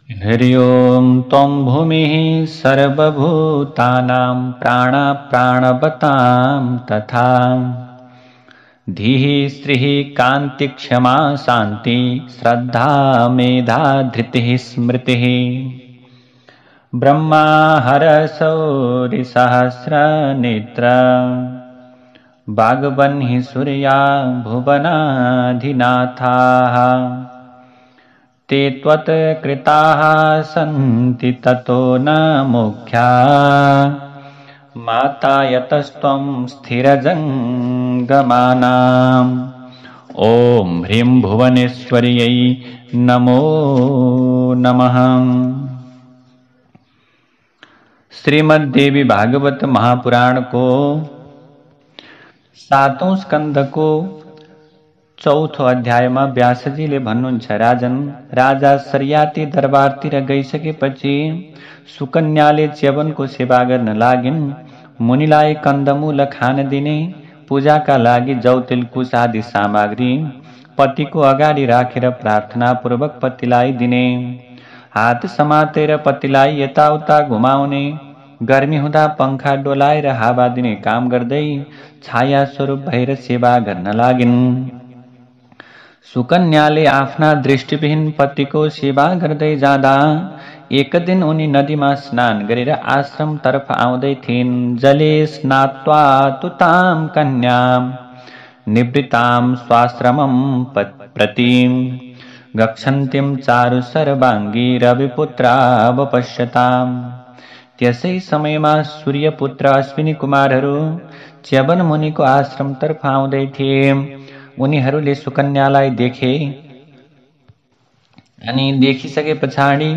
हरि ओं त्वं भूमिः सर्वभूतानां प्राणवतां तथा धीः श्रीः कान्ति क्षमा शान्ति श्रद्धा मेधा धृतिः स्मृतिः ब्रह्मा हरसौरिसहस्रनेत्र वाग्वह्निः सूर्या भुवनाधिनाथाः ते त्वत्कृताः सन्ति ततो न मोक्षा माता यतस्त्वं स्थिरजङ्गमानाम् ॐ ह्रीं भुवनेश्वर्यै नमो नमः। श्रीमद्देवी भागवत महापुराण को 7औं स्कन्द को 4थो अध्यायमा व्यासजीले भन्नुहुन्छ, राजन, राजा सरियाती दरबारतिर गइसकेपछि सुकन्याले च्यवनको सेवा गर्न लागिन्। मुनिलाई कन्दमूल खान दिने, पूजाका लागि जौतेल कुश आदि सामग्री पतिको अगाडि राखेर प्रार्थनापूर्वक पतिलाई दिने, हात समातेर पतिलाई यताउता घुमाउने, गर्मी हुँदा पंखा डोलाएर हावा दिने काम गर्दै छाया स्वरूप भएर सेवा गर्न लागिन्। सुकन्याले आफ्ना दृष्टिविहीन पतिको सेवा गर्दै जाँदा एक दिन उनी नदीमा स्नान गरेर आश्रमतर्फ आउँदै थिइन्। जले स्नात्वा तुतां कन्यां निवृत्तां स्वाश्रमं प्रतिं गच्छन्तीं चारु सर्वाङ्गी रविपुत्रावपश्यताम्। त्यसै समयमा सूर्यपुत्र अश्विनी कुमारहरू च्यवन मुनिको आश्रमतर्फ आउँदै थिए। उनीहरूले सुकन्यालाई देखे अनि देखिसके पछाडि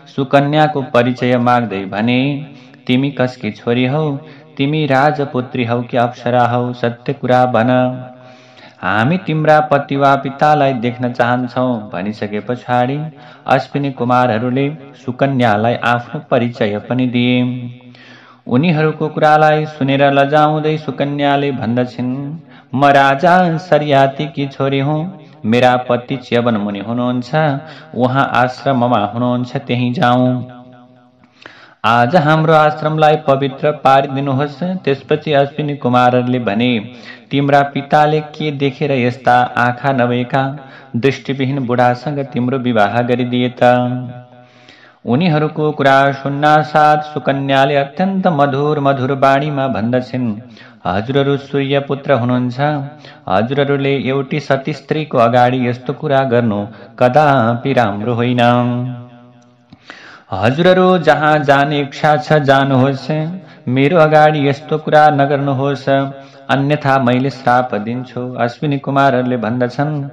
सुकन्याको परिचय माग्दै भने, तिमी कसकी छोरी हौ? तिमी राजपुत्री हौ कि अप्सरा हौ? सत्य कुरा भन, हामी तिम्रा पति वा पितालाई देख्न चाहन्छौं। भनिसके पछाडि अश्विनी कुमारहरूले सुकन्यालाई आफ्नो परिचय पनि दिए। उनीहरूको कुरालाई सुनेर लजाउँदै सुकन्याले भन्दछिन्, म राजा सरियाती की छोरी हुँ। मेरा पति च्यवन मुनि हुनुहुन्छ, उहाँ आश्रममा हुनुहुन्छ, त्यही जाउँ। आज हाम्रो आश्रमलाई पवित्र पारिदिनुहोस्। त्यसपछि अश्विनी कुमारहरूले भने, तिम्रा पिताले के देखेर यस्ता आँखा नभएका दृष्टिविहीन बुढासँग तिम्रो विवाह गरिदिए त? उनीहरूको कुरा सुन्नासाथ सुकन्याले अत्यन्त मधुर मधुर बाणीमा भन्दछिन्, हजुरहरू सूर्यपुत्र हुनुहुन्छ। हजुरहरूले एउटी सती स्त्रीको अगाडि यस्तो कुरा गर्नु कदापि राम्रो होइन। हजुरहरू जहाँ जाने इच्छा छ जानुहोस्, मेरो अगाडि यस्तो कुरा नगर्नुहोस्, अन्यथा मैले श्राप दिन्छु। अश्विनी कुमारहरूले भन्दछन्,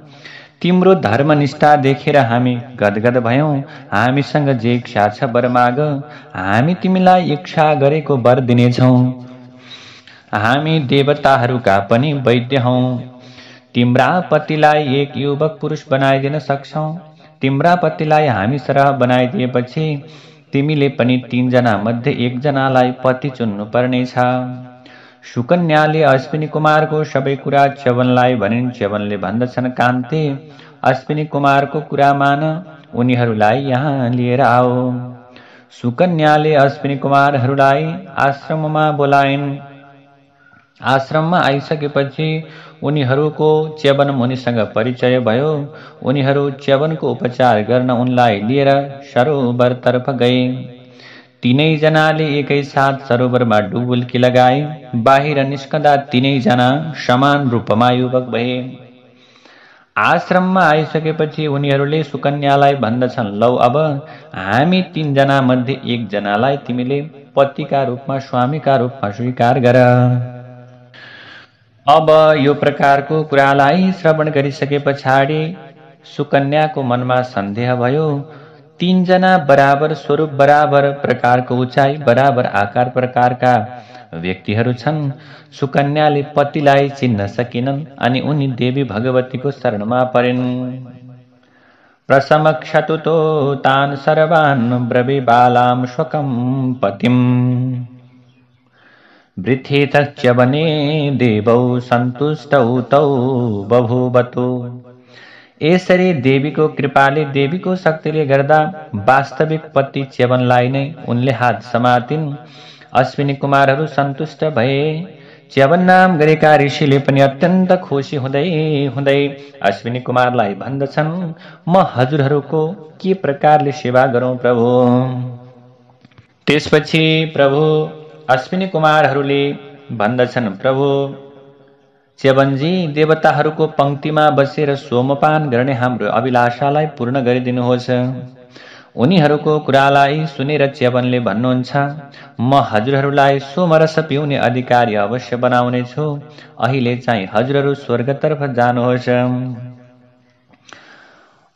तिम्रो धर्मनिष्ठा देखेर हामी गदगद भयौं। हामीसँग जे इच्छा छ वर माग, हामी तिमीलाई इच्छा गरेको वर दिनेछौं। हामी देवताहरूका पनि वैद्य हौं। तिम्रा पतिलाई एक युवक पुरुष बनाइदिन सक्छौं। तिम्रा पतिलाई हामी सरह बनाइदिएपछि तिमीले पनि 3 जना मध्ये 1 जनालाई पति चुन्नु पर्नेछ। सुकन्याले अश्विनी कुमारको सबै कुरा च्यवनलाई भनिन्। च्यवनले भन्दछन्, कान्ते, अश्विनी कुमारको कुरा मान, उनीहरूलाई यहाँ लिएर आओ। सुकन्याले अश्विनी कुमारहरूलाई आश्रममा बोलाइन्। आश्रममा आइसकेपछि उनीहरूको च्यवन मुनिसँग परिचय भयो। उनीहरू च्यवनको उपचार गर्न उनलाई लिएर सरोवरतर्फ गए। 3 जनाले एकैसाथ सरोवरमा डुबुल्की लगाए। बाहिर निस्कँदा 3 जना समान रूपमा युवक भए। आश्रममा आइसकेपछि उनीहरूले सुकन्यालाई भन्दछन्, लौ अब हामी 3 जना मध्ये 1 जनालाई तिमीले पतिका रूपमा, स्वामीका रूपमा स्वीकार गर। अब यो प्रकारको कुरालाई श्रवण गरिसके पछाडि सुकन्याको मनमा सन्देह भयो। 3 जना बराबर स्वरूप, बराबर प्रकारको उचाइ, बराबर आकार प्रकारका व्यक्तिहरू छन्। सुकन्याले पतिलाई चिन्न सकिनन् अनि उनी देवी भगवतीको शरणमा परिन्। प्रसमक्षतुतो तान् सर्वान् ब्रवीबालां स्वकं पतिम् वृथेत च्यवने देवौ सन्तुष्टौ तौ बभूवतु। यसरी देवीको कृपाले देवीको शक्तिले गर्दा वास्तविक पति च्यवनलाई नै उनले हात समातिन्। अश्विनी कुमारहरू सन्तुष्ट भए। च्यवन नाम गरेका ऋषिले पनि अत्यन्त खुसी हुँदै हुँदै अश्विनी कुमारलाई भन्दछन्, म हजुरहरूको के प्रकारले सेवा गरौँ प्रभु। त्यसपछि प्रभु अश्विनी कुमारहरूले भन्दछन्, प्रभु च्यवनजी, देवताहरूको पंक्तिमा बसेर सोमपान गर्ने हाम्रो अभिलाषालाई पूर्ण गरिदिनुहोस्। उनीहरूको कुरालाई सुनेर च्यवनले भन्नुहुन्छ, म हजुरहरूलाई सोमरस पिउने अधिकारी अवश्य बनाउनेछु। अहिले चाहिँ हजुरहरू स्वर्गतर्फ जानुहोस्।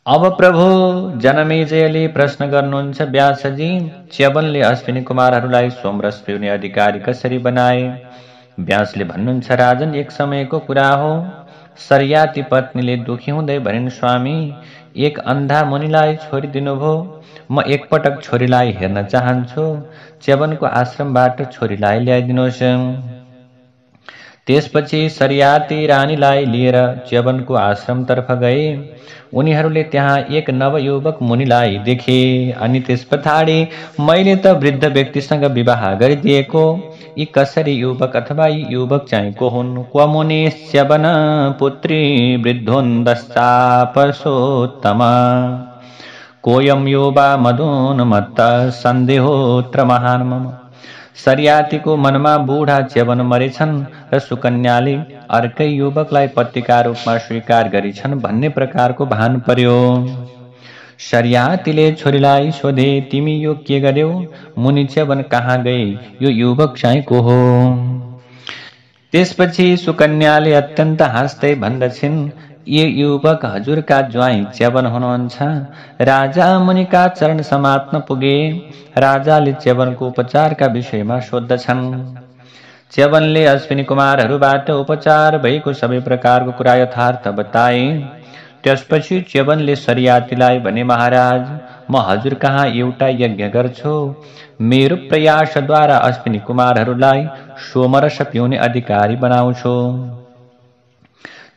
अब प्रभु जनमेजयले प्रश्न गर्नुहुन्छ, व्यासजी, च्यवनले अश्विनी कुमारहरूलाई सोमरस पिउने अधिकारी कसरी बनाए? व्यासले भन्नुहुन्छ, राजन, एक समयको कुरा हो। सर्याती पत्नीले दुखी हुँदै भनिन्, स्वामी, एक अन्धा मुनिलाई छोरी दिनुभयो। म एकपटक छोरीलाई हेर्न चाहन्छु। च्यवनको आश्रमबाट छोरीलाई ल्याइदिनुहोस्। त्यसपछि सर्याती रानीलाई लिएर च्यवनको आश्रमतर्फ गए। उनीहरूले त्यहाँ एक नवयुवक मुनिलाई देखे अनि त्यस पछाडि मैले त वृद्ध व्यक्तिसँग विवाह गरिदिएको, यी कसरी युवक अथवा यी युवक चाहिँ को हुन्? क्व मुनि च्यवन पुत्री वृद्धोन्दश्चापसोत्तम कोयम युवा मदोन्मत्त सन्देहोत्र महान मम। सर्यातीको मनमा बुढा च्यवन मरेछन् र सुकन्याले अर्कै युवकलाई पतिका रूपमा स्वीकार गरिछन् भन्ने प्रकारको भान पर्यो। सर्यातीले छोरीलाई सोधे, तिमी यो के गर्यौ? मुनि च्यवन कहाँ गए? यो युवक चाहिँ को हो? त्यसपछि सुकन्याले अत्यन्त हाँस्दै भन्दछिन्, ये युवक हजुरका ज्वाइँ च्यवन हुनुहुन्छ। राजा मुनिका चरण समात्न पुगे। राजाले च्यवनको उपचारका विषयमा सोद्धछन्। च्यवनले अश्विनी कुमारहरूबाट उपचार भएको सबै प्रकारको कुरा यथार्थ बताए। त्यसपछि च्यवनले सर्यातीलाई भने, महाराज, म हजुर कहाँ एउटा यज्ञ गर्छु। मेरो प्रयासद्वारा अश्विनी कुमारहरूलाई सोमरस पिउने अधिकारी बनाउँछु।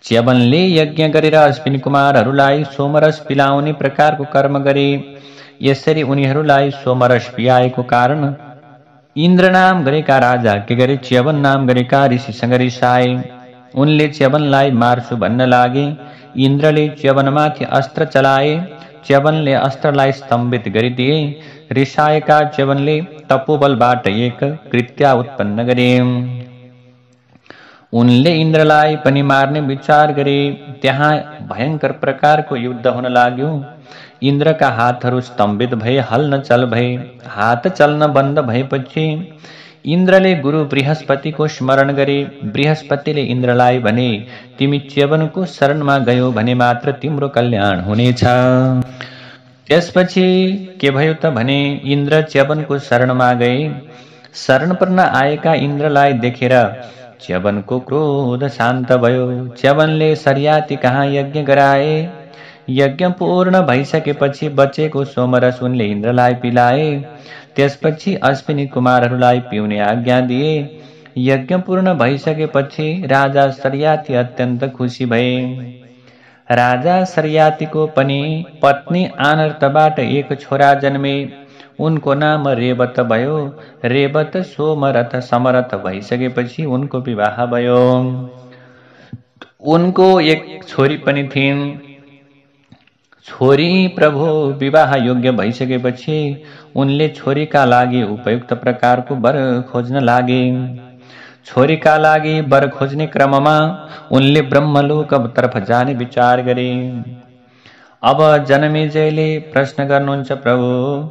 च्यवनले यज्ञ गरेर अश्विनी कुमारहरूलाई सोमरस पिलाउने प्रकारको कर्म गरे। यसरी उनीहरूलाई सोमरस पियाएको कारण इन्द्र नाम गरेका राजा के गरे च्यवन नाम गरेका ऋषिसँग रिसाए। उनले च्यवनलाई मार्छु भन्न लागे। इन्द्रले च्यवनमाथि अस्त्र चलाए। च्यवनले अस्त्रलाई स्तम्भित गरिदिए। रिसाएका च्यवनले तपोबलबाट एक कृत्या उत्पन्न गरे। उनले इन्द्रलाई पनि मार्ने विचार गरे। त्यहाँ भयंकर प्रकारको युद्ध हुन लाग्यो। इन्द्रका हातहरू स्तम्भित भए, हल्न चल भए। हात चल्न बन्द भएपछि इन्द्रले गुरु बृहस्पतिको स्मरण गरे। बृहस्पतिले इन्द्रलाई भने, तिमी च्यवनको शरणमा गयो भने मात्र तिम्रो कल्याण हुनेछ। त्यसपछि के भयो त भने इन्द्र च्यवनको शरणमा गए। शरणपर्न आएका इन्द्रलाई देखेर च्यवनको क्रोध शान्त भयो। च्यवनले सर्याती कहाँ यज्ञ गराए। यज्ञ पूर्ण भइसकेपछि बचेको सोमरस उनले इन्द्रलाई पिलाए। त्यसपछि अश्विनी कुमारहरूलाई पिउने आज्ञा दिए। यज्ञ पूर्ण भइसकेपछि राजा सर्याती अत्यन्त खुसी भए। राजा सर्यातीको पनि पत्नी आनर्तबाट एक छोरा जन्मे। उनको नाम रेवत भयो। रेवत सोमरथ समरथ भइसकेपछि उनको विवाह भयो। उनको एक छोरी पनि थिइन्। छोरी प्रभु विवाह योग्य भइसकेपछि उनले छोरीका लागि उपयुक्त प्रकारको वर खोज्न लागे। छोरीका लागि वर खोज्ने क्रममा उनले ब्रह्मलोकतर्फ जाने विचार गरे। अब जनमेजयले प्रश्न गर्नुहुन्छ, प्रभु,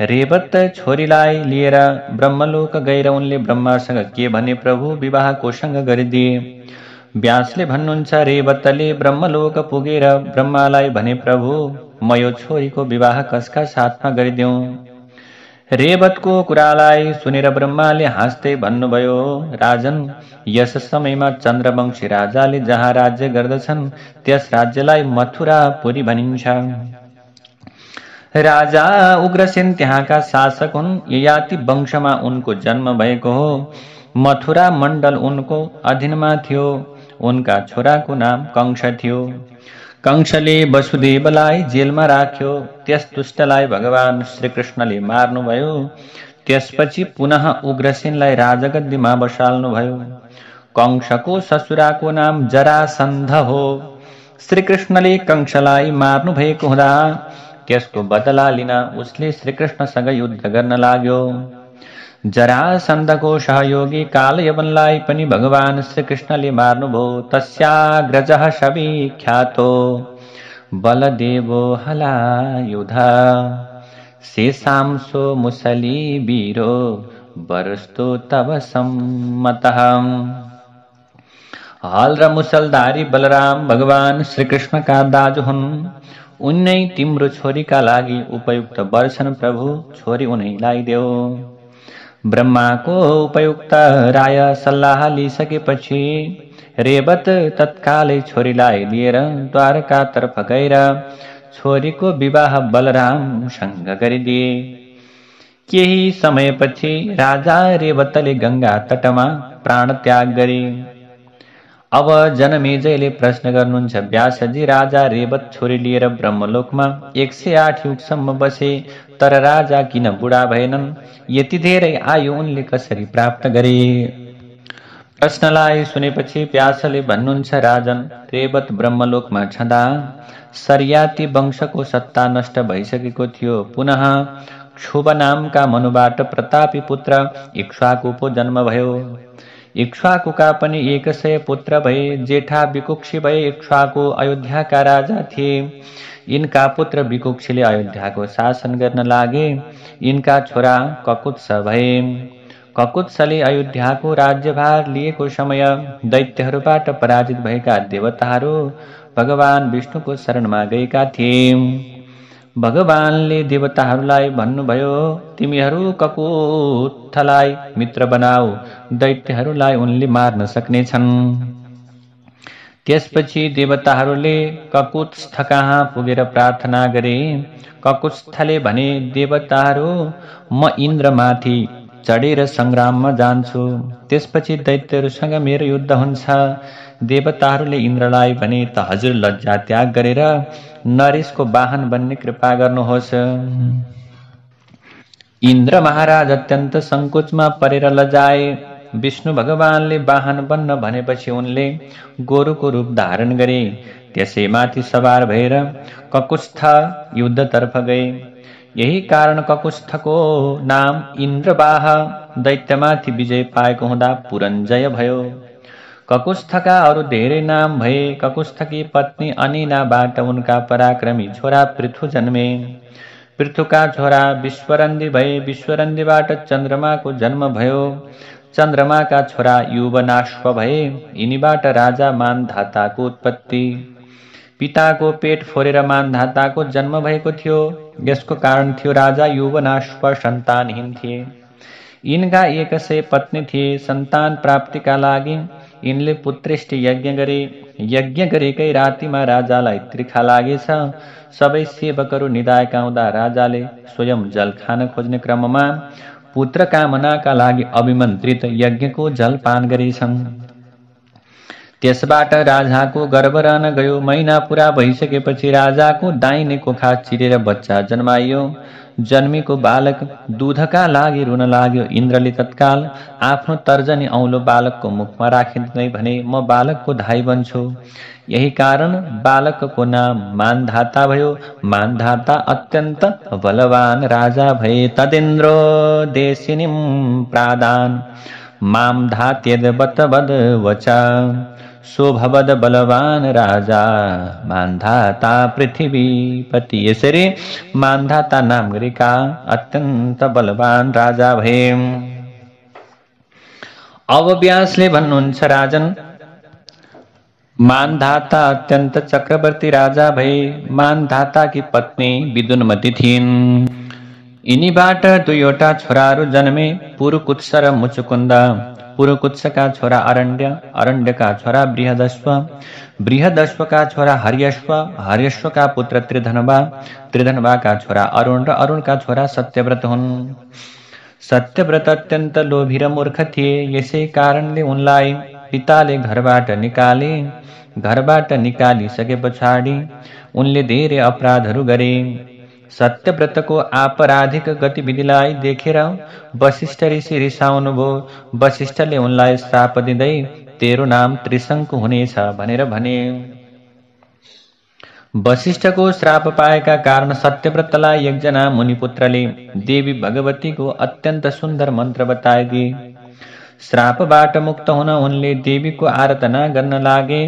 रेवत छोरीलाई लिएर ब्रह्मलोक गएर उनले ब्रह्मासँग के भने प्रभु विवाह कोसँग गरिदिए? व्यासले भन्नुहुन्छ, रेवतले ब्रह्मलोक पुगेर ब्रह्मालाई भने, प्रभु, म यो छोरीको विवाह कसका साथमा गरिदेऊ? रेवतको कुरालाई सुनेर ब्रह्माले हाँस्दै भन्नुभयो, राजन, यस समयमा चन्द्रवंशी राजाले जहाँ राज्य गर्दछन् त्यस राज्यलाई मथुरापुरी भनिन्छ। राजा उग्रसेन त्यहाँका शासक हुन्। ययाति वंशमा उनको जन्म भएको हो। मथुरा मण्डल उनको अधीनमा थियो। उनका छोराको नाम कंस थियो। कंसले वसुदेवलाई जेलमा राख्यो। त्यस दुष्टलाई भगवान श्रीकृष्णले मार्नुभयो। त्यसपछि पुनः उग्रसेनलाई राजगद्दीमा बसाल्नुभयो। कंसको ससुराको नाम जरासन्ध हो। श्रीकृष्णले कंसलाई मार्नु भएको हुँदा त्यसको बदला लिन उसले श्रीकृष्णसँग युद्ध गर्न लाग्यो। जरासन्धको सहयोगी कालयवनलाई पनि भगवान श्रीकृष्णले मार्नुभयो। तस्याग्रजः सविख्यातो बलदेवो हलायुधा शेषांशो मुसली वीरो वरस्तो तव सम्मतः। हल र मुसलधारी बलराम भगवान श्रीकृष्णका दाजु हुन्। उनै तिम्रो छोरीका लागि उपयुक्त वर छन् प्रभु, छोरी उनैलाई देऊ। ब्रह्माको उपयुक्त राय सल्लाह लिइसकेपछि रेवत तत्कालै छोरीलाई लिएर द्वारकातर्फ गएर छोरीको विवाह बलरामसँग गरिदिए। केही समयपछि राजा रेवतले गंगा तटमा प्राण त्याग गरे। अब जनमेजयले प्रश्न गर्नुहुन्छ, व्यासजी राजा रेवत छोरी लिएर ब्रह्मलोकमा 108 युगसम्म बसे, तर राजा किन बुढा भएनन्? यति धेरै आयु उनले कसरी प्राप्त गरे? प्रश्नलाई सुनेपछि व्यासले भन्नुहुन्छ, राजन रेवत ब्रह्मलोकमा छँदा सर्याती वंशको सत्ता नष्ट भइसकेको थियो। पुनः क्षुभ नामका मनुबाट प्रतापी पुत्र इक्ष्वाकुको जन्म भयो। इक्ष्वाकुका पनि 100 पुत्र भए। जेठा विकुक्षी भए। इक्ष्वाकु अयोध्याका राजा थिए। इनका पुत्र विकुक्षीले अयोध्याको शासन गर्न लागे। इनका छोरा ककुत्स भए। ककुत्सले अयोध्याको राज्यभार लिएको समय दैत्यहरूबाट पराजित भएका देवताहरू भगवान विष्णुको शरणमा गएका थिए। भगवानले देवताहरूलाई भन्नुभयो, तिमीहरू ककुत्थलाई मित्र बनाऊ, दैत्यहरूलाई उनले मार्न सक्नेछन्। त्यसपछि देवताहरूले ककुत्स्थ कहाँ पुगेर प्रार्थना गरे। ककुत्स्थले भने, देवताहरू म इन्द्रमाथि चढेर संग्राममा जान्छु, त्यसपछि दैत्यहरूसँग मेरो युद्ध हुन्छ। देवताहरूले इन्द्रलाई भने, त हजुर लज्जा त्याग गरेर नरेशको वाहन बन्ने कृपा गर्नुहोस्। इन्द्र महाराज अत्यन्त संकोचमा परेर लजाए। विष्णु भगवानले वाहन बन्न भनेपछि उनले गोरुको रूप धारण गरे। त्यसैमाथि सवार भएर ककुत्स्थ युद्धतर्फ गए। यही कारण ककुत्स्थको नाम इन्द्रवाह, दैत्यमाथि विजय पाएको हुँदा पुरञ्जय भयो। ककुत्स्थका अरू धेरै नाम भए। ककुत्स्थकी पत्नी अनिनाबाट उनका पराक्रमी छोरा पृथु जन्मे। पृथुका छोरा विश्वरन्दी भए। विश्वरन्दीबाट चन्द्रमाको जन्म भयो। चन्द्रमाका छोरा युवनाश्व भए। यिनीबाट राजा मानधाताको उत्पत्ति। पिताको पेट फोरेर मानधाताको जन्म भएको थियो। यसको कारण थियो राजा युवनाश्व सन्तानहीन थिए। यिनका 100 पत्नी थिए। सन्तान प्राप्तिका लागि यिनले पुत्रेष्टि यज्ञ गरे। यज्ञ गरेकै रातिमा राजालाई त्रिखा लागेछ। सबै सेवकहरू निदाएका हुँदा राजाले स्वयं जल खान खोज्ने क्रममा पुत्र कामनाका लागि अभिमन्त्रित यज्ञको जल पान गरेछन्। त्यसबाट राजाको गर्भ रहन गयो। महिना पुरा भइसकेपछि राजाको दाहिने कोखा चिरेर बच्चा जन्माइयो। जन्मेको बालक दूधका लागि रुन लाग्यो। इन्द्रले तत्काल आफ्नो तर्जनी औलो बालकको मुखमा राखिँदै भने, म बालकको धाई बन्छु। यही कारण बालकको नाम मानधाता भयो। मानधाता अत्यन्त बलवान राजा भए। तदेन्द्रो देशिनीं प्रादान माम धात्येद् वद वचा शोभवद बलवान राजा मानधाता पृथ्वीपति। यसरी मानधाता नाम गरेका अत्यन्त बलवान राजा भए। अब व्यासले भन्नुहुन्छ, राजन मानधाता अत्यन्त चक्रवर्ती राजा भए। मानधाताकी पत्नी विदुनमती थिइन्। यिनीबाट 2वटा छोराहरू जन्मे, पुरुकुत्स र मुचुकुन्द। पुरुकुत्सका छोरा अरण्य, अरण्यका छोरा बृहदश्व, बृहदश्वका छोरा हर्यश्व, हर्यश्वका पुत्र त्रिधनवा, त्रिधनवाका छोरा अरुण र अरुणका छोरा सत्यव्रत हुन्। सत्यव्रत अत्यन्त लोभी र मूर्ख थिए। यसै कारणले उनलाई पिताले घरबाट निकाले। घरबाट निकालिसके पछाडि उनले धेरै अपराधहरू गरे। सत्यव्रतको आपराधिक गतिविधिलाई देखेर वशिष्ठ ऋषि रिसाउनुभयो। वशिष्ठले उनलाई श्राप दिँदै तेरो नाम त्रिशङ्कु हुनेछ भनेर भने। वशिष्ठको श्राप पाएका कारण सत्यव्रतलाई एकजना मुनिपुत्रले देवी भगवतीको अत्यन्त सुन्दर मन्त्र बताएकी। श्रापबाट मुक्त हुन उनले देवीको आराधना गर्न लागे।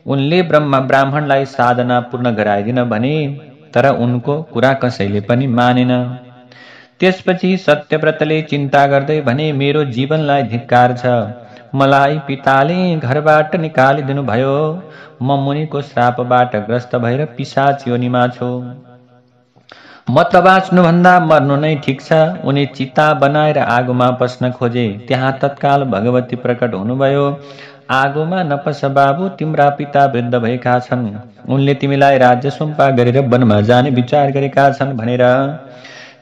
उनले ब्राह्मणलाई साधना पूर्ण गराइदिन भने, तर उनको कुरा कसैले पनि मानेन। त्यसपछि सत्यव्रतले चिन्ता गर्दै भने, मेरो जीवनलाई धिक्कार छ। मलाई पिताले घरबाट निकालिदिनु भयो। म मुनिको श्रापबाट ग्रस्त भएर पिशाच योनिमा छु। म त बाँच्नुभन्दा मर्नु नै ठिक छ। उनी चिता बनाएर आगोमा पस्न खोजे। त्यहाँ तत्काल भगवती प्रकट हुनुभयो। आगोमा नपस बाबु, तिम्रा पिता वृद्ध भएका छन्। उनले तिमीलाई राज्य सुम्पा गरेर वनमा जाने विचार गरेका छन् भनेर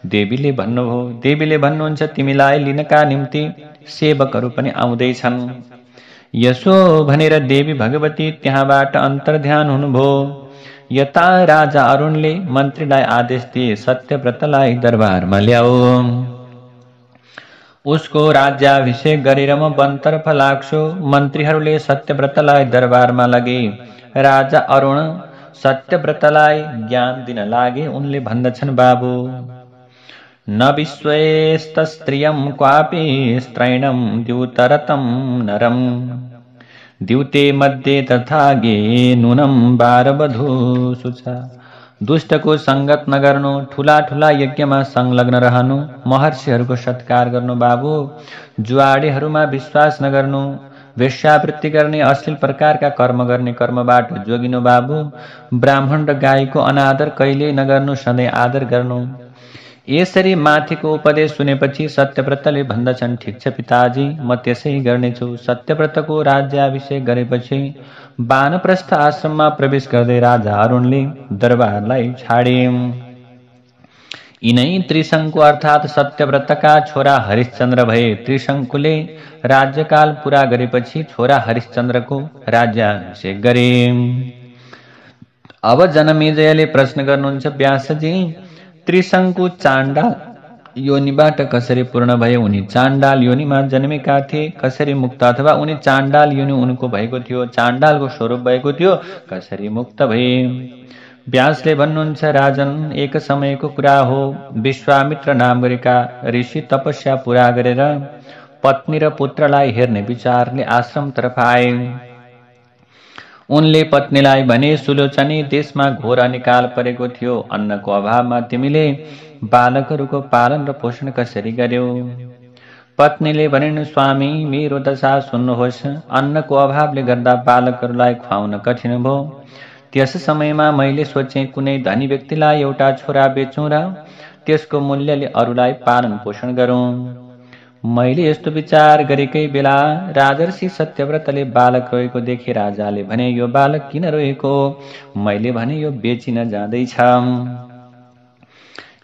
देवीले भन्नुभयो। देवीले भन्नुहुन्छ, तिमीलाई लिनका निम्ति सेवकहरू पनि आउँदैछन्। यसो भनेर देवी भगवती त्यहाँबाट अन्तर्ध्यान हुनुभयो। यता राजा अरुणले मन्त्रीलाई आदेश दिए, सत्यव्रतलाई दरबारमा ल्याऊ। उसको राज्याभिषेक गरेर म वनतर्फ लाग्छु। मन्त्रीहरूले सत्यव्रतलाई दरबारमा लगे। राजा अरुण सत्यव्रतलाई ज्ञान दिन लागे। उनले भन्दछन्, बाबु, न विश्वेस्तस्त्रियं क्वापि स्त्रैणं द्युतरतं नरं द्युते मध्ये तथा गे नूनं बारवधूषु छ। दुष्टको संगत नगर्नु, ठुला ठुला यज्ञमा संलग्न रहनु, महर्षिहरूको सत्कार गर्नु बाबु, जुवाडीहरूमा विश्वास नगर्नु, वेश्यावृत्ति गर्ने, अश्लील प्रकारका कर्म गर्ने कर्मबाट जोगिनु बाबु, ब्राह्मण र गाईको अनादर कहिल्यै नगर्नु, सधैँ आदर गर्नु। यसरी माथिको उपदेश सुनेपछि सत्यव्रतले भन्दछन्, ठिक छ पिताजी, म त्यसै गर्नेछु। सत्यव्रतको राज्याभिषेक गरेपछि वानप्रस्थ आश्रममा प्रवेश गर्दै राजा अरुणले दरबारलाई छाडे। यिनै त्रिशङ्कु अर्थात् सत्यव्रतका छोरा हरिश्चन्द्र भए। त्रिशङ्कुले राज्यकाल पूरा गरेपछि छोरा हरिश्चन्द्रको राज्याभिषेक गरे। अब जनमेजयले प्रश्न गर्नुहुन्छ, व्यासजी, त्रिशङ्कु चाण्डाल योनिबाट कसरी पूर्ण भए? उनी चाण्डाल योनिमा जन्मेका थिए, कसरी मुक्त? अथवा उनी चाण्डाल योनि उनको भएको थियो, चाण्डालको स्वरूप भएको थियो, कसरी मुक्त भए? व्यासले भन्नुहुन्छ, राजन, एक समयको कुरा हो। विश्वामित्र नाम गरेका ऋषि तपस्या पूरा गरेर पत्नी र पुत्रलाई हेर्ने विचारले आश्रम तर्फ आए। उनले पत्नीलाई भने, सुलोचनी, देशमा घोर अनिकाल परेको थियो। अन्नको अभावमा तिमीले बालकहरूको पालन र पोषण कसरी गर्यौ? पत्नीले भनिन्, स्वामी, मेरो दशा सुन्नुहोस्। अन्नको अभावले गर्दा बालकहरूलाई खुवाउन कठिन भयो। त्यस समयमा मैले सोचे, कुनै धनी व्यक्तिलाई एउटा छोरा बेचौँ र त्यसको मूल्यले अरूलाई पालन पोषण गरौँ। मैले यस्तो विचार गरेकै बेला राजर्षि सत्यव्रतले बालक रोएको देखे। राजाले भने, यो बालक किन रोएको? मैले भने, यो बेचिन जाँदैछ।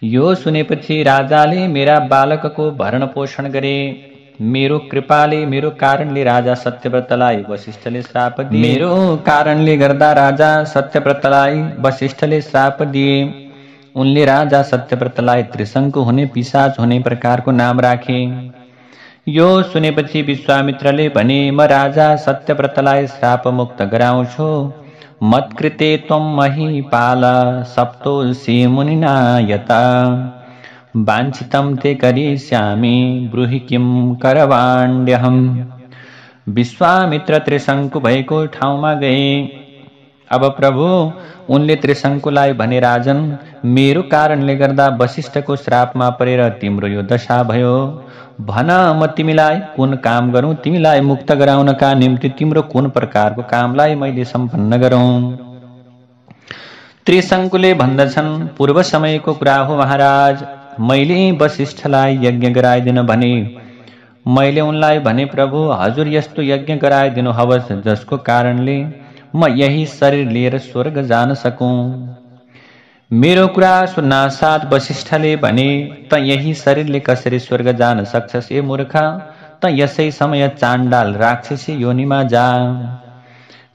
यो सुनेपछि राजाले मेरा बालकको भरण पोषण गरे। मेरो कृपाले, मेरो कारणले राजा सत्यव्रतलाई वशिष्ठले श्राप दिए। मेरो कारणले गर्दा राजा सत्यव्रतलाई वशिष्ठले श्राप दिए। उनले राजा सत्यव्रतलाई त्रिशङ्कु हुने, पिशाच हुने प्रकारको नाम राखे। यो सुनेपछि विश्वामित्रले भने, म राजा सत्यव्रतलाई श्राप मुक्त गराउँछु। मत्कृते त्वं महीपाल सप्तोषि मुनिना यता वाञ्छितं ते करिष्यामि ब्रूहि किं करवाण्यहम्। विश्वामित्र त्रिशङ्कु भएको ठाउँमा गए। अब प्रभु, उनले त्रिशङ्कुलाई भने, राजन, मेरो कारणले गर्दा वशिष्ठको श्रापमा परेर तिम्रो यो दशा भयो। भन, म तिमीलाई कुन काम गरौँ? तिमीलाई मुक्त गराउनका निम्ति तिम्रो कुन प्रकारको कामलाई मैले सम्पन्न गरौँ? त्रिशङ्कुले भन्दछन्, पूर्व समयको कुरा हो महाराज। मैले वशिष्ठलाई यज्ञ गराइदिन भने। मैले उनलाई भने, प्रभु, हजुर यस्तो यज्ञ गराइदिनु हवस् जसको कारणले म यही शरीर लिएर स्वर्ग जान सकूँ। मेरो कुरा सुन्नासाथ वशिष्ठले भने, त यही शरीरले कसरी स्वर्ग जान सक्छस् ए मूर्ख? त यसै समय चाण्डाल राक्षसी योनिमा जा।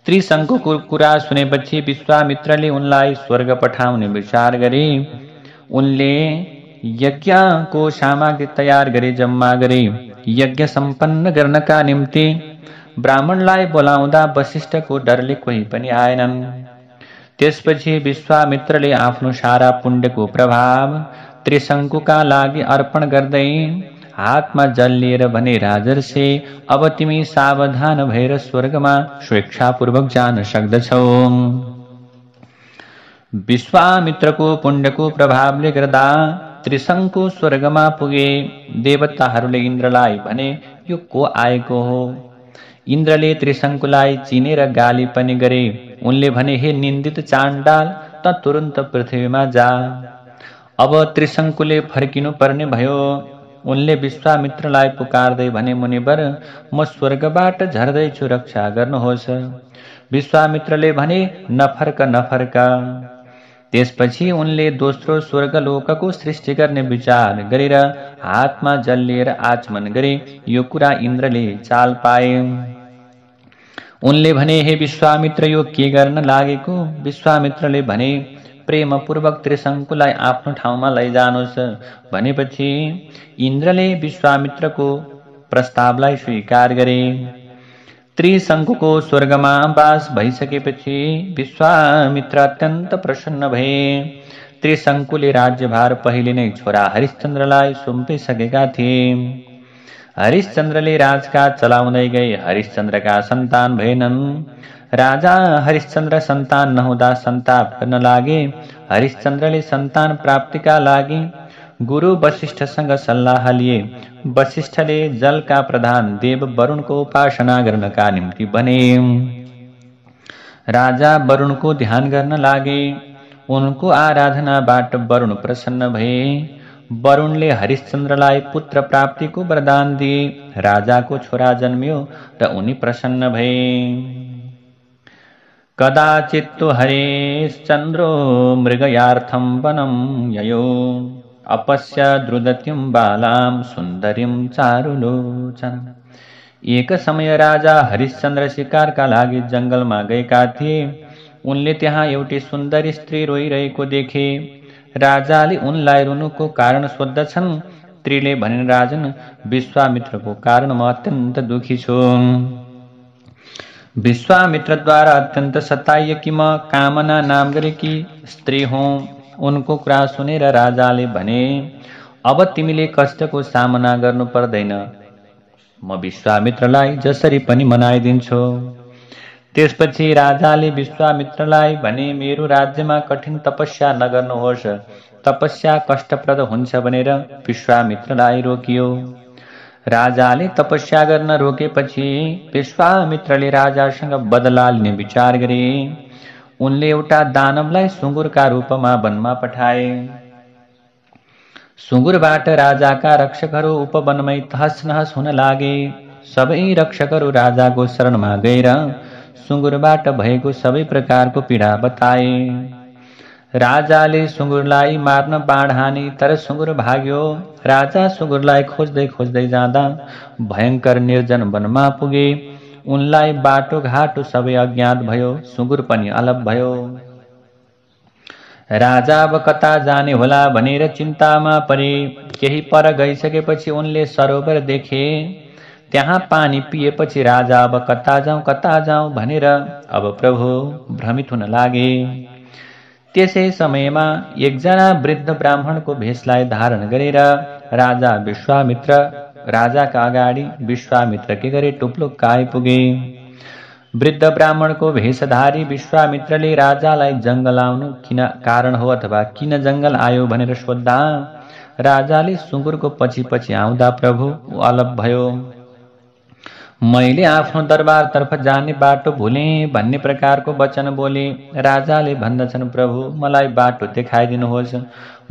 त्रिशंकुको कुरा सुनेपछि विश्वामित्रले उनलाई स्वर्ग पठाउने विचार गरे। उनले यज्ञको सामग्री तयार गरे, जम्मा गरे। यज्ञ सम्पन्न गर्नका निम्ति ब्राह्मणलाई बोलाउँदा वशिष्ठको डरले कोही पनि आएनन्। त्यसपछि विश्वामित्रले आफ्नो सारा पुण्यको प्रभाव त्रिशंकुका लागि अर्पण गर्दै हातमा जल लिएर भने, राजर्षि, अब तिमी सावधान भएर स्वर्गमा स्वेच्छापूर्वक जान सक्दछौ। विश्वामित्रको पुण्यको प्रभावले गर्दा त्रिशंकु स्वर्गमा पुगे। देवताहरूले इन्द्रलाई भने, यो को आएको हो? इन्द्रले त्रिशंकुलाई चिनेर गाली पनि गरे। उनले भने, हे निन्दित चाण्डाल, त तुरन्त पृथ्वीमा जा। अब त्रिशंकुले फर्किनु पर्ने भयो। उनले विश्वामित्रलाई पुकार्दै भने, मुनिवर, म स्वर्गबाट झर्दैछु, रक्षा गर्नुहोस्। विश्वामित्रले भने, नफर्क नफर्क। त्यसपछि उनले दोस्रो स्वर्गलोकको सृष्टि गर्ने विचार गरेर हातमा जल लिएर आचमन गरे। यो कुरा इन्द्रले चाल पाए। उनले भने, हे विश्वामित्र, यो के गर्न लागेको? विश्वामित्रले भने, प्रेमपूर्वक त्रिशंकुलाई आफ्नो ठाउँमा लैजानुहोस्। भनेपछि इन्द्रले विश्वामित्रको प्रस्तावलाई स्वीकार गरे। त्रिशंकुको स्वर्गमा वास भइसकेपछि विश्वामित्र अत्यन्त प्रसन्न भए। त्रिशंकुले राज्यभार पहिले नै छोरा हरिश्चन्द्रलाई सुम्पिसकेका थिए। हरिश्चन्द्रले राजकाज चलाउँदै गए। हरिश्चन्द्रका सन्तान भएनन्। राजा हरिश्चन्द्र सन्तान नहुँदा सन्ताप गर्न लागे। हरिश्चन्द्रले सन्तान प्राप्तिका लागि गुरु वशिष्ठसँग सल्लाह लिए। वशिष्ठले जलका प्रधान देव वरुणको उपासना गर्नका निम्ति भने। राजा वरुणको ध्यान गर्न लागे। उनको आराधनाबाट वरुण प्रसन्न भए। वरुणले हरिश्चन्द्रलाई पुत्र प्राप्तिको वरदान दिए। राजाको छोरा जन्मियो र उनी प्रसन्न भए। कदाचित्तु हरिश्चन्द्रो मृगयार्थं वनं ययो, अपश्य द्रुदतीं बालां सुन्दरीं चारुलोचन। एक समय राजा हरिश्चन्द्र शिकारका लागि जंगलमा गएका थिए। उनले त्यहाँ एउटी सुन्दरी स्त्री रोइरहेको देखे। राजाले उनलाई रुनुको कारण सोध्दछन्। स्त्रीले भनिन्, राजन, विश्वामित्रको कारण म अत्यन्त दुखी छु। विश्वामित्रद्वारा अत्यन्त सताइएकी म कामना नाम गरेकी स्त्री हुँ। उनको कुरा सुनेर राजाले भने, अब तिमीले कष्टको सामना गर्नु पर्दैन। म विश्वामित्रलाई जसरी पनि मनाइदिन्छु। त्यसपछि राजाले विश्वामित्रलाई भने, मेरो राज्यमा कठिन तपस्या नगर्नुहोस्। तपस्या कष्टप्रद हुन्छ भनेर विश्वामित्रलाई रोकियो। राजाले तपस्या गर्न रोकेपछि विश्वामित्रले राजासँग बदला लिने विचार गरे। उनले एउटा दानवलाई सुँगुरका रूपमा वनमा पठाए। सुँगुरबाट राजाका रक्षकहरू उपवनमै तहस नहस हुन लागे। सबै रक्षकहरू राजाको शरणमा गएर सुँगुरबाट भएको सबै प्रकारको पीडा बताए। राजाले सुँगुरलाई मार्न बाण हाने, तर सुँगुर भाग्यो। राजा सुँगुरलाई खोज्दै खोज्दै जाँदा भयंकर निर्जन वनमा पुगे। उनलाई बाटो घाटो सबै अज्ञात भयो। सुँगुर पनि अलप भयो। राजा अब कता जाने होला भनेर चिन्तामा परे। केही पर गइसकेपछि उनले सरोवर देखे। त्यहाँ पानी पिएपछि राजा अब कता जाउँ भनेर अब प्रभु भ्रमित हुन लागे। त्यसै समयमा एकजना वृद्ध ब्राह्मणको भेषलाई धारण गरेर राजा विश्वामित्र राजाका अगाडि विश्वामित्र के गरे टुप्लुक्क आइपुगे। वृद्ध ब्राह्मणको भेषधारी विश्वामित्रले राजालाई जंगल आउनु किन कारण हो अथवा किन जंगल आयो भनेर सोद्धा राजाले सुँगुरको पछि पछि आउँदा प्रभु अलप भयो। मैले आफ्नो दरबारतर्फ जाने बाटो भुले भन्ने प्रकारको वचन बोले। राजाले भन्दछन्, प्रभु मलाई बाटो देखाइदिनुहोस्।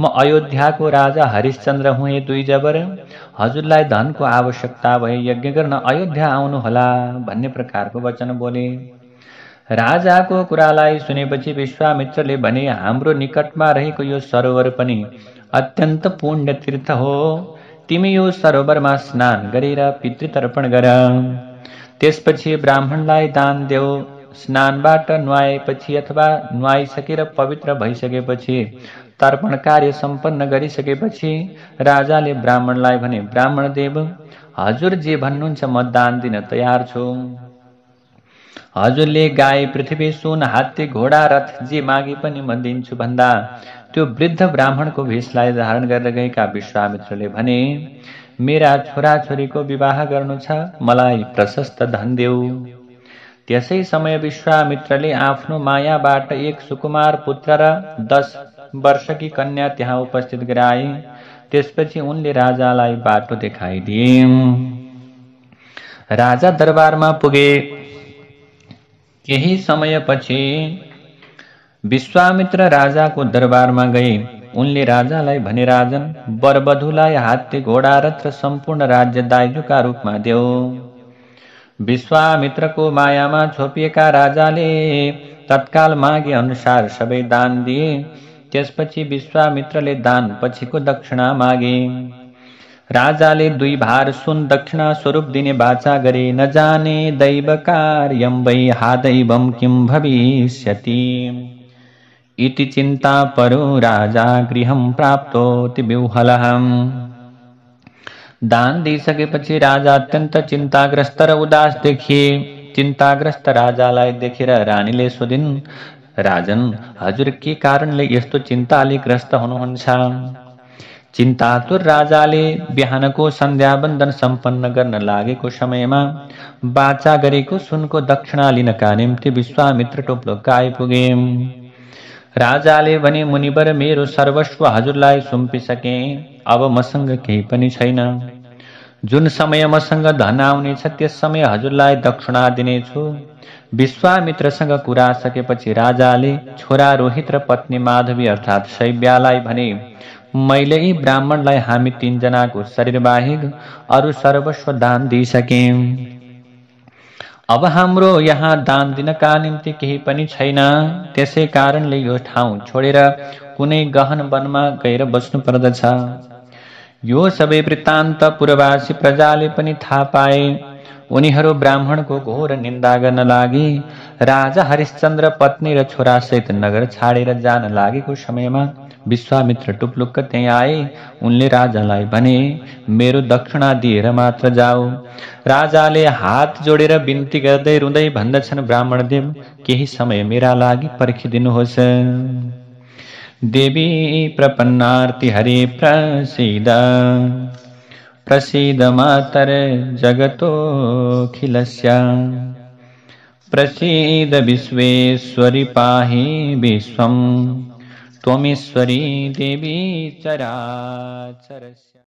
म अयोध्याको राजा हरिश्चन्द्र हुँ। दुई जबर हजुरलाई धनको आवश्यकता भए यज्ञ गर्न अयोध्या आउनुहोला भन्ने प्रकारको वचन बोले। राजाको कुरालाई सुनेपछि विश्वामित्रले भने, हाम्रो निकटमा रहेको यो सरोवर पनि अत्यन्त पुण्य तीर्थ हो। तिमी यो सरोवरमा स्नान गरेर पितृतर्पण गर। त्यसपछि ब्राह्मणलाई दान देऊ। स्नानबाट नुहाएपछि अथवा नुहाइसकेर पवित्र भइसकेपछि तर्पण कार्य सम्पन्न गरिसकेपछि राजाले ब्राह्मणलाई भने, ब्राह्मण देव, हजुर जे भन्नुहुन्छ म दान दिन तयार छु। हजुरले गाई, पृथ्वी, सुन, हात्ती, घोडा, रथ जे मागे पनि म दिन्छु भन्दा त्यो वृद्ध ब्राह्मणको भेषलाई धारण गरेर गएका विश्वामित्रले भने, मेरा छोराछोरीको विवाह गर्नु छ, मलाई प्रशस्त धन देऊ। त्यसै समय विश्वामित्रले आफ्नो मायाबाट एक सुकुमार पुत्र र 10 वर्षकी कन्या त्यहाँ उपस्थित गराए। त्यसपछि उनले राजालाई बाटो देखाइदिए। राजा दरबारमा पुगे। केही समयपछि विश्वामित्र राजाको दरबारमा गए। उनले राजालाई भने, राजन, वरवधुलाई हात्ती, घोडा, रथ र सम्पूर्ण राज्य दाइजोका रूपमा देऊ। विश्वामित्रको मायामा छोपिएका राजाले तत्काल मागे अनुसार सबै दान दिए। त्यसपछि विश्वामित्रले दान पछिको दक्षिणा मागे। राजाले 2 भार सुन दक्षिणा स्वरूप दिने वाचा गरे। न जाने दैव कार्यं वै हा दैवं किं भविष्यति इति चिन्ता परो राजा गृहं प्राप्तोति विह्वलः। दान दिइसकेपछि राजा अत्यन्त चिन्ताग्रस्त र उदास देखिए। चिन्ताग्रस्त राजालाई देखेर रानीले सोधिन्, राजन, हजुर के कारणले यस्तो चिन्ताले ग्रस्त हुनुहुन्छ? चिन्तातुर राजाले बिहानको सन्ध्यावन्दन सम्पन्न गर्न लागेको समयमा वाचा गरेको सुनको दक्षिणा लिनका निम्ति विश्वामित्र टोप्लोक आइपुगे। राजाले भने, मुनिवर, मेरो सर्वस्व हजुरलाई सुम्पिसके, अब मसँग केही पनि छैन। जुन समय मसँग धन आउनेछ त्यस समय हजुरलाई दक्षिणा दिनेछु। विश्वामित्रसँग कुरा सकेपछि राजाले छोरा रोहित र पत्नी माधवी अर्थात् शैब्यालाई भने, मैले यी ब्राह्मणलाई हामी 3 जनाको शरीर बाहेक अरू सर्वस्व दान दिइसके। अब हाम्रो यहाँ दान दिनका निम्ति केही पनि छैन। त्यसै कारणले यो ठाउँ छोडेर कुनै गहन वनमा गएर बस्नु पर्दछ। यो सबै वृत्तान्त पूर्ववासी प्रजाले पनि थाहा पाए। उनीहरू ब्राह्मणको घोर निन्दा गर्न लागे। राजा हरिश्चन्द्र पत्नी र छोरा सहित नगर छाडेर जान लागेको समयमा विश्वामित्र टुप्लुक्क त्यही आए। उनले राजालाई भने, मेरो दक्षिणा दिएर मात्र जाऊ। राजाले हात जोडेर बिन्ती गर्दै रुँदै भन्दछन्, ब्राह्मणदेव, केही समय मेरा लागि पर्खिदिनुहोस्। देवी प्रपन्नार्ति हरे प्रसीद प्रसीद मातर जगतोऽखिलस्य प्रसीद विश्वेश्वरि पाहि विश्वम् त्वमीश्वरी देवी चराचरस्य।